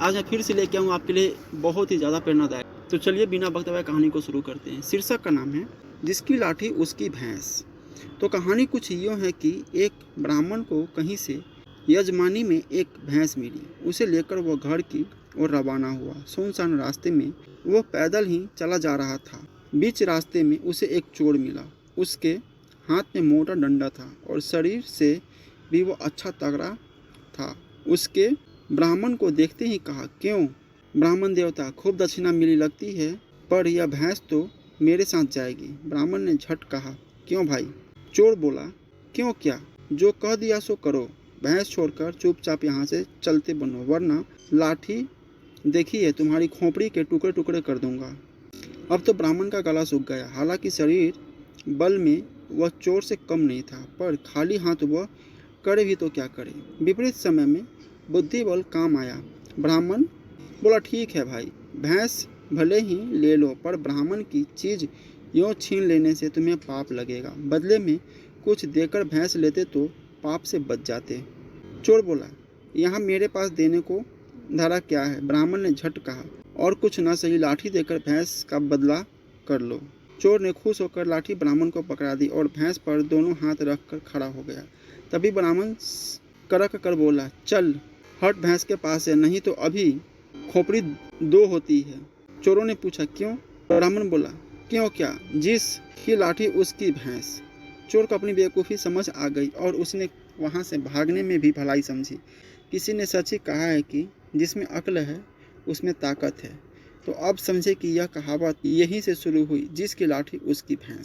आज मैं फिर से लेके आऊँ आपके लिए बहुत ही ज़्यादा प्रेरणादायक। तो चलिए बिना वक्त गवाए कहानी को शुरू करते हैं। शीर्षक का नाम है जिसकी लाठी उसकी भैंस। तो कहानी कुछ यूँ है कि एक ब्राह्मण को कहीं से यजमानी में एक भैंस मिली। उसे लेकर वह घर की ओर रवाना हुआ। सुनसान रास्ते में वह पैदल ही चला जा रहा था। बीच रास्ते में उसे एक चोर मिला। उसके हाथ में मोटा डंडा था और शरीर से भी वो अच्छा तगड़ा था। उसके ब्राह्मण को देखते ही कहा, क्यों ब्राह्मण देवता, खूब दक्षिणा मिली लगती है, पर यह भैंस तो मेरे साथ जाएगी। ब्राह्मण ने झट कहा, क्यों भाई? चोर बोला, क्यों क्या, जो कह दिया सो करो। भैंस छोड़कर चुपचाप यहाँ से चलते बनो, वरना लाठी देखी है तुम्हारी खोपड़ी के टुकड़े टुकड़े कर दूंगा। अब तो ब्राह्मण का गला सूख गया। हालांकि शरीर बल में वह चोर से कम नहीं था, पर खाली हाथ वह करे भी तो क्या करे। विपरीत समय में बुद्धि बल काम आया। ब्राह्मण बोला, ठीक है भाई, भैंस भले ही ले लो, पर ब्राह्मण की चीज़ यूँ छीन लेने से तुम्हें पाप लगेगा। बदले में कुछ देकर भैंस लेते तो पाप से बच जाते। चोर बोला, यहाँ मेरे पास देने को धरा क्या है? ब्राह्मण ने झट कहा, और कुछ न सही, लाठी देकर भैंस का बदला कर लो। चोर ने खुश होकर लाठी ब्राह्मण को पकड़ा दी और भैंस पर दोनों हाथ रखकर खड़ा हो गया। तभी ब्राह्मण करक कर बोला, चल हट भैंस के पास से, नहीं तो अभी खोपड़ी दो होती है। चोरों ने पूछा, क्यों? ब्राह्मण बोला, क्यों क्या, जिसकी लाठी उसकी भैंस। चोर को अपनी बेवकूफ़ी समझ आ गई और उसने वहाँ से भागने में भी भलाई समझी। किसी ने सच ही कहा है कि जिसमें अक्ल है उसमें ताकत है। तो अब समझे कि यह कहावत यहीं से शुरू हुई, जिसकी लाठी उसकी भैंस।